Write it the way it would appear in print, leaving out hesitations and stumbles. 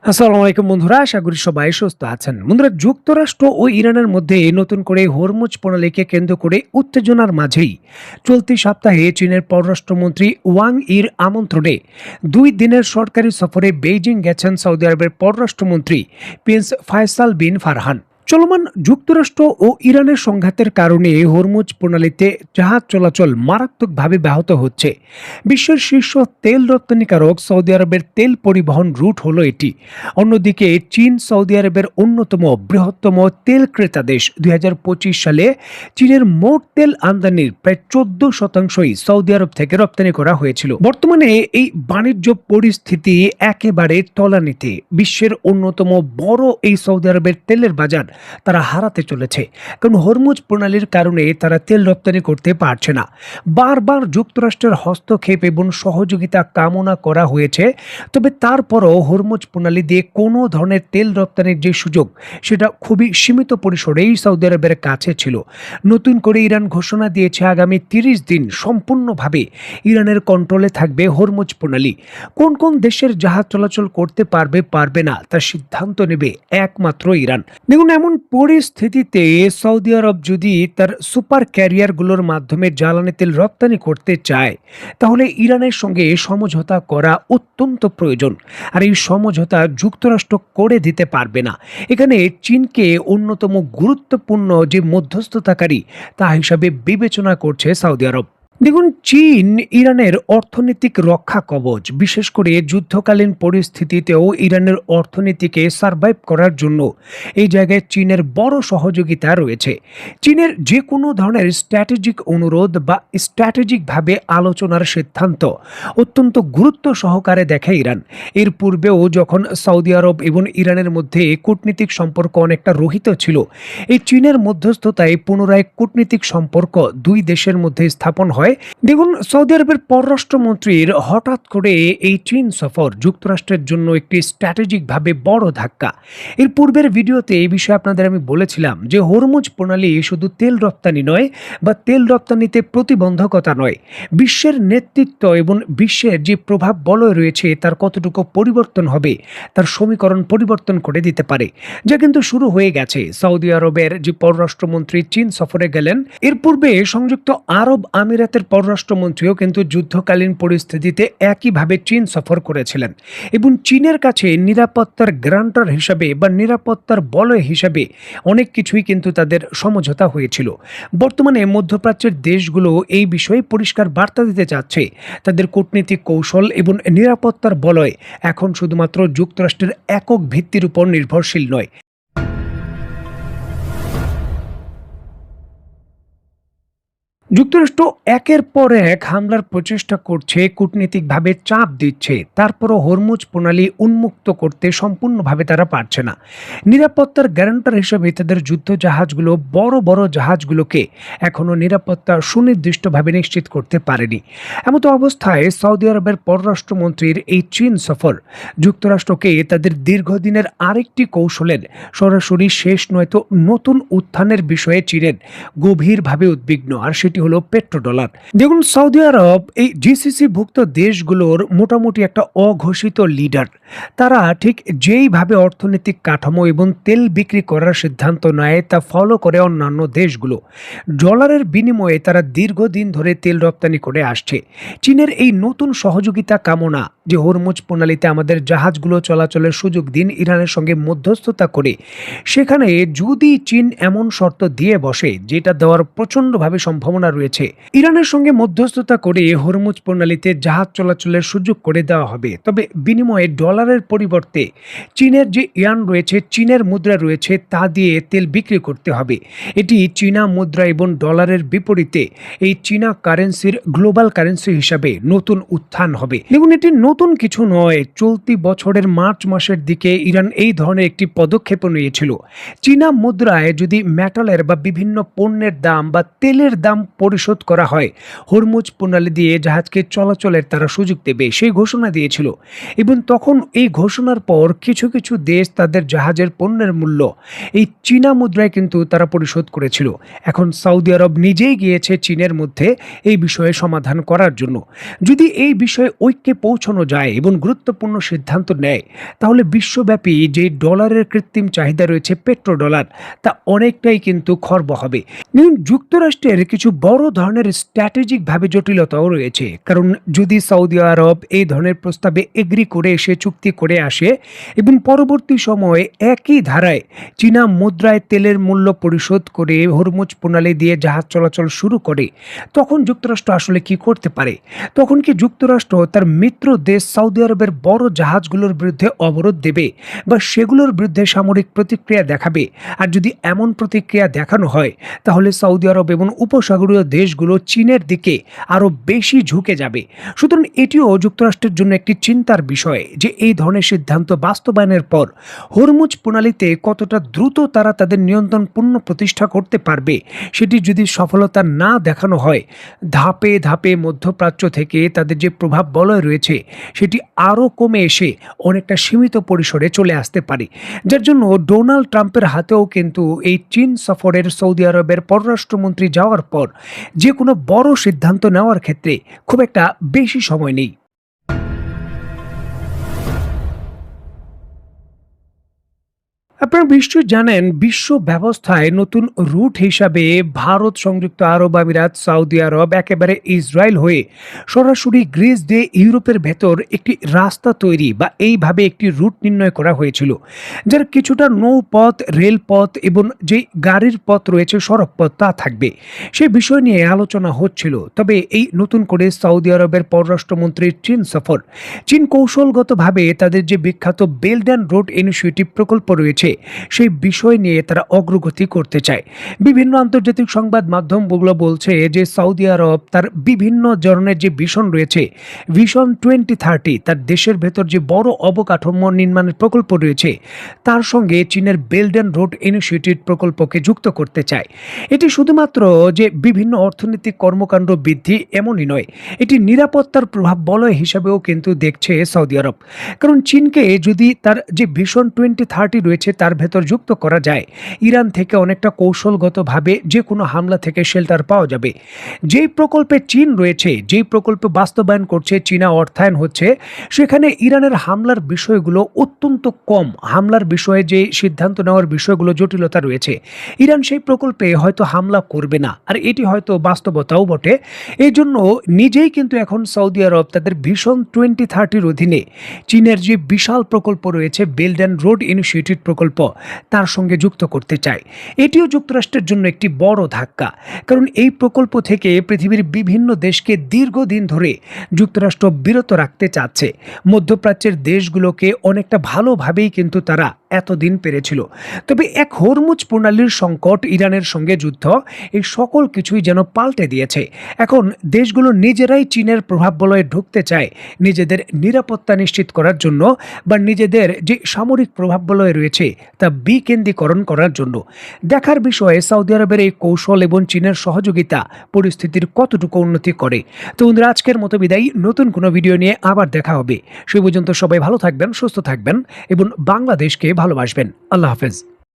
আসসালামু আলাইকুম বন্ধুরা, আশা করি সবাই সুস্থ আছেন। বন্ধুরা, যুক্তরাষ্ট্র ও ইরানের মধ্যে নতুন করে হরমুজ প্রণালীকে কেন্দ্র করে উত্তেজনার মাঝেই চলতি সপ্তাহে চীনের পররাষ্ট্রমন্ত্রী ওয়াং ইর আমন্ত্রণে 2 দিনের সরকারি সফরে বেইজিং গেছেন সৌদি আরবের পররাষ্ট্রমন্ত্রী প্রিন্স ফয়সাল বিন ফারহান। চলমান যুক্তরাষ্ট্র ও ইরানের সংঘাতের কারণে হরমুজ প্রণালীতে জাহাজ চলাচল মারাত্মকভাবে ব্যাহত হচ্ছে। বিশ্বের শীর্ষ তেল রপ্তানিকারক সৌদি আরবের তেল পরিবহন রুট হলো এটি। অন্যদিকে চীন সৌদি আরবের অন্যতম বৃহত্তম তেল ক্রেতা দেশ। 2025 সালে চীনের মোট তেল আমদানির প্রায় 14%ই সৌদি আরব থেকে রপ্তানি করা হয়েছিল। বর্তমানে এই বাণিজ্য পরিস্থিতি একেবারে তলানিতে। বিশ্বের অন্যতম বড় এই সৌদি আরবের তেলের বাজার তারা হারাতে চলেছে, কারণ হরমুজ প্রণালীর কারণে তারা তেল রপ্তানি করতে পারছে না। বারবার যুক্তরাষ্ট্রের হস্তক্ষেপ এবং সহযোগিতা কামনা করা হয়েছে, তবে তারপরও হরমুজ প্রণালী দিয়ে কোনো ধরনের তেল রপ্তানির যে সুযোগ, সেটা খুবই সীমিত পরিসরেই সৌদি আরবের কাছে ছিল। নতুন করে ইরান ঘোষণা দিয়েছে আগামী 30 দিন সম্পূর্ণভাবে ইরানের কন্ট্রোলে থাকবে হরমুজ প্রণালী। কোন কোন দেশের জাহাজ চলাচল করতে পারবে না তার সিদ্ধান্ত নেবে একমাত্র ইরান। দেখুন, এমন পরিস্থিতিতে সৌদি আরব যদি তার সুপার ক্যারিয়ারগুলোর মাধ্যমে জ্বালানি তেল রপ্তানি করতে চায়, তাহলে ইরানের সঙ্গে সমঝোতা করা অত্যন্ত প্রয়োজন। আর এই সমঝোতা যুক্তরাষ্ট্র করে দিতে পারবে না। এখানে চীনকে অন্যতম গুরুত্বপূর্ণ যে মধ্যস্থতাকারী তা হিসাবে বিবেচনা করছে সৌদি আরব। দেখুন, চীন ইরানের অর্থনৈতিক রক্ষা কবচ। বিশেষ করে যুদ্ধকালীন পরিস্থিতিতেও ইরানের অর্থনীতিকে সার্ভাইভ করার জন্য এই জায়গায় চীনের বড় সহযোগিতা রয়েছে। চীনের যে কোনো ধরনের স্ট্র্যাটেজিক অনুরোধ বা স্ট্র্যাটেজিকভাবে আলোচনার সিদ্ধান্ত অত্যন্ত গুরুত্ব সহকারে দেখে ইরান। এর পূর্বেও যখন সৌদি আরব এবং ইরানের মধ্যে কূটনীতিক সম্পর্ক অনেকটা রহিত ছিল, এই চীনের মধ্যস্থতায় পুনরায় কূটনীতিক সম্পর্ক দুই দেশের মধ্যে স্থাপন হয়। দেখুন, সৌদি আরবের পররাষ্ট্রমন্ত্রীর হঠাৎ করে এই চীন সফর যুক্তরাষ্ট্রের জন্য একটি স্ট্র্যাটেজিকভাবে বড় ধাক্কা। এর পূর্বের ভিডিওতে এই বিষয়ে আপনাদের আমি বলেছিলাম যে হরমুজ প্রণালী শুধু তেল রপ্তানি নয় বা তেল রপ্তানিতে প্রতিবন্ধকতা নয়, বিশ্বের নেতৃত্ব এবং বিশ্বের যে প্রভাব বলয় রয়েছে তার কতটুকু পরিবর্তন হবে তার সমীকরণ পরিবর্তন করে দিতে পারে, যা কিন্তু শুরু হয়ে গেছে। সৌদি আরবের যে পররাষ্ট্রমন্ত্রী চীন সফরে গেলেন, এর পূর্বে সংযুক্ত আরব আমিরাতের পররাষ্ট্রমন্ত্রীও কিন্তু যুদ্ধকালীন পরিস্থিতিতে একইভাবে চীন সফর করেছিলেন এবং চীনের কাছে নিরাপত্তার গ্যারান্টার হিসাবে বা নিরাপত্তার বলয় হিসাবে অনেক কিছুই কিন্তু তাদের সমঝোতা হয়েছিল। বর্তমানে মধ্যপ্রাচ্যের দেশগুলো এই বিষয়ে পরিষ্কার বার্তা দিতে চাচ্ছে তাদের কূটনীতিক কৌশল এবং নিরাপত্তার বলয় এখন শুধুমাত্র যুক্তরাষ্ট্রের একক ভিত্তির উপর নির্ভরশীল নয়। যুক্তরাষ্ট্র একের পর এক হামলার প্রচেষ্টা করছে, কূটনীতিকভাবে চাপ দিচ্ছে, তারপরও হরমুজ প্রণালী উন্মুক্ত করতে সম্পূর্ণভাবে তারা পারছে না। নিরাপত্তার গ্যারান্টার হিসেবে তাদের যুদ্ধ জাহাজগুলো, বড় বড় জাহাজগুলোকে এখনও নিরাপত্তা সুনির্দিষ্টভাবে নিশ্চিত করতে পারেনি। এমতো অবস্থায় সৌদি আরবের পররাষ্ট্রমন্ত্রীর এই চীন সফর যুক্তরাষ্ট্রকে তাদের দীর্ঘদিনের আরেকটি কৌশলের সরাসরি শেষ নয়তো নতুন উত্থানের বিষয়ে চীনের গভীরভাবে উদ্বিগ্ন, আর সেটি হলো পেট্রোডলার। দেখুন, সৌদি আরব এই জিসিসি ভুক্ত দেশগুলোর মোটামুটি একটা অঘোষিত লিডার। তারা ঠিক যেইভাবে অর্থনৈতিক কাঠামো এবং তেল বিক্রি করার সিদ্ধান্ত নেয় তা ফলো করে অন্যান্য দেশগুলো। ডলারের বিনিময়ে তারা দীর্ঘদিন ধরে তেল রপ্তানি করে আসছে। চীনের এই নতুন সহযোগিতা কামনা যে হরমুজ প্রণালীতে আমাদের জাহাজগুলো চলাচলের সুযোগ দিন, ইরানের সঙ্গে মধ্যস্থতা করে, সেখানে যদি চীন এমন শর্ত দিয়ে বসে যেটা দেওয়ার প্রচণ্ডভাবে সম্ভাবনা রয়েছে, ইরানের সঙ্গে মধ্যস্থতা করে হরমুজ প্রণালীতে জাহাজ চলাচলের সুযোগ করে দেওয়া হবে। তবে বিনিময়ে ডলারের পরিবর্তে চীনের যে ইয়ান রয়েছে, চীনের মুদ্রা রয়েছে, তা দিয়ে তেল বিক্রি করতে হবে। এটি চীনা মুদ্রা এবং ডলারের বিপরীতে এই চীনা কারেন্সির গ্লোবাল কারেন্সি হিসাবে নতুন উত্থান হবে। দেখুন, এটি নতুন কিছু নয়। চলতি বছরের মার্চ মাসের দিকে ইরান এই ধরনের একটি পদক্ষেপ নিয়েছিল। চীনা মুদ্রায় যদি মেটালের বা বিভিন্ন পণ্যের দাম বা তেলের দাম পরিশোধ করা হয় হরমুজ প্রণালী দিয়ে জাহাজকে চলাচলের তারা সুযোগ দেবে সেই ঘোষণা দিয়েছিল। এবং তখন এই ঘোষণার পর কিছু কিছু দেশ তাদের জাহাজের পণ্যের মূল্য এই চীনা মুদ্রায় কিন্তু তারা পরিশোধ করেছিল। এখন সৌদি আরব নিজেই গিয়েছে চীনের মধ্যে এই বিষয়ে সমাধান করার জন্য। যদি এই বিষয়ে ঐক্যে পৌঁছানো যায় এবং গুরুত্বপূর্ণ সিদ্ধান্ত নেয়, তাহলে বিশ্বব্যাপী যে ডলারের কৃত্রিম চাহিদা রয়েছে পেট্রো ডলার, তা অনেকটাই কিন্তু খর্ব হবে। যুক্তরাষ্ট্রের কিছু বড় ধরনের স্ট্র্যাটেজিকভাবে জটিলতাও রয়েছে, কারণ যদি সৌদি আরব এই ধরনের প্রস্তাবে এগ্রি করে এসে চুক্তি করে আসে এবং পরবর্তী সময়ে একই ধারায় চীনা মুদ্রায় তেলের মূল্য পরিশোধ করে হরমুজ প্রণালী দিয়ে জাহাজ চলাচল শুরু করে, তখন যুক্তরাষ্ট্র আসলে কি করতে পারে? তখন কি যুক্তরাষ্ট্র তার মিত্র দেশ সৌদি আরবের বড় জাহাজগুলোর বিরুদ্ধে অবরোধ দেবে বা সেগুলোর বিরুদ্ধে সামরিক প্রতিক্রিয়া দেখাবে? আর যদি এমন প্রতিক্রিয়া দেখানো হয়, তাহলে সৌদি আরব এবং উপসাগরীয় দেশগুলো চীনের দিকে আরও বেশি ঝুঁকে যাবে। সুতরাং এটিও যুক্তরাষ্ট্রের জন্য একটি চিন্তার বিষয় যে এই ধরনের সিদ্ধান্ত বাস্তবায়নের পর হরমুজ প্রণালীতে কতটা দ্রুত তারা তাদের নিয়ন্ত্রণ পূর্ণ প্রতিষ্ঠা করতে পারবে। সেটি যদি সফলতা না দেখানো হয়, ধাপে ধাপে মধ্যপ্রাচ্য থেকে তাদের যে প্রভাব বলয় রয়েছে সেটি আরও কমে এসে অনেকটা সীমিত পরিসরে চলে আসতে পারে। যার জন্য ডোনাল্ড ট্রাম্পের হাতেও কিন্তু এই চীন সফরের সৌদি আরবের পররাষ্ট্রমন্ত্রী যাওয়ার পর যে কোনো বড় সিদ্ধান্ত নেওয়ার ক্ষেত্রে খুব একটা বেশি সময় নেই। আপনারা নিশ্চয়ই জানেন, বিশ্ব ব্যবস্থায় নতুন রুট হিসাবে ভারত, সংযুক্ত আরব আমিরাত, সৌদি আরব একেবারে ইসরায়েল হয়ে সরাসরি গ্রিস দিয়ে ইউরোপের ভেতর একটি রাস্তা তৈরি বা এইভাবে একটি রুট নির্ণয় করা হয়েছিল, যার কিছুটা নৌপথ, রেলপথ এবং যে গাড়ির পথ রয়েছে, সড়ক পথ, তা থাকবে। সে বিষয় নিয়ে আলোচনা হচ্ছিল। তবে এই নতুন করে সৌদি আরবের পররাষ্ট্রমন্ত্রীর চীন সফর, চীন কৌশলগতভাবে তাদের যে বিখ্যাত বেল্ট অ্যান্ড রোড ইনিশিয়েটিভ প্রকল্প রয়েছে সেই বিষয় নিয়ে তারা অগ্রগতি করতে চায়। বিভিন্ন আন্তর্জাতিক সংবাদ মাধ্যমগুলো বলছে যে সৌদি আরব তার বিভিন্ন ধরনের যে ভিশন রয়েছে, ভিশন 2030, তার দেশের ভেতর যে বড় অবকাঠামো নির্মাণের প্রকল্প রয়েছে তার সঙ্গে চীনের বেল্ট অ্যান্ড রোড ইনিশিয়েটিভ প্রকল্পকে যুক্ত করতে চায়। এটি শুধুমাত্র যে বিভিন্ন অর্থনৈতিক কর্মকাণ্ড বৃদ্ধি এমনই নয়, এটি নিরাপত্তার প্রভাব বলয় হিসাবেও কিন্তু দেখছে সৌদি আরব। কারণ চীনকে যদি তার যে ভিশন 2030 রয়েছে তার ভেতর যুক্ত করা যায়, ইরান থেকে অনেকটা কৌশলগতভাবে যে কোনো হামলা থেকে শেল্টার পাওয়া যাবে। যেই প্রকল্পে চীন রয়েছে, যেই প্রকল্প বাস্তবায়ন করছে, চীনা অর্থায়ন হচ্ছে, সেখানে ইরানের হামলার বিষয়গুলো অত্যন্ত কম। হামলার বিষয়ে যে সিদ্ধান্ত নেওয়ার বিষয়গুলো জটিলতা রয়েছে, ইরান সেই প্রকল্পে হয়তো হামলা করবে না, আর এটি হয়তো বাস্তবতাও বটে। এই জন্য নিজেই কিন্তু এখন সৌদি আরব তাদের ভিশন 2030 অধীনে চীনের যে বিশাল প্রকল্প রয়েছে বেল্ট অ্যান্ড রোড ইনিশিয়েটিভ প্রকল্প, তার সঙ্গে যুক্ত করতে চায়। এটিও যুক্তরাষ্ট্রের জন্য একটি বড় ধাক্কা, কারণ এই প্রকল্প থেকে পৃথিবীর বিভিন্ন দেশকে দীর্ঘদিন ধরে যুক্তরাষ্ট্র বিরত রাখতে চাচ্ছে। মধ্যপ্রাচ্যের দেশগুলোকে অনেকটা ভালোভাবেই কিন্তু তারা এতদিন পেরেছিল। তবে এক হরমুজ প্রণালীর সংকট, ইরানের সঙ্গে যুদ্ধ, এই সকল কিছুই যেন পাল্টে দিয়েছে। এখন দেশগুলো নিজেরাই চীনের প্রভাব বলয়ে ঢুকতে চায় নিজেদের নিরাপত্তা নিশ্চিত করার জন্য বা নিজেদের যে সামরিক প্রভাব বলয় রয়েছে তা বিকেন্দ্রীকরণ করার জন্য। দেখার বিষয়ে সৌদি আরবের এই কৌশল এবং চীনের সহযোগিতা পরিস্থিতির কতটুকু উন্নতি করে। তো বন্ধুরা, আজকের মতো বিদায়। নতুন কোনো ভিডিও নিয়ে আবার দেখা হবে। সে পর্যন্ত সবাই ভালো থাকবেন, সুস্থ থাকবেন এবং বাংলাদেশকে ভালোবাসবেন। আল্লাহ হাফেজ।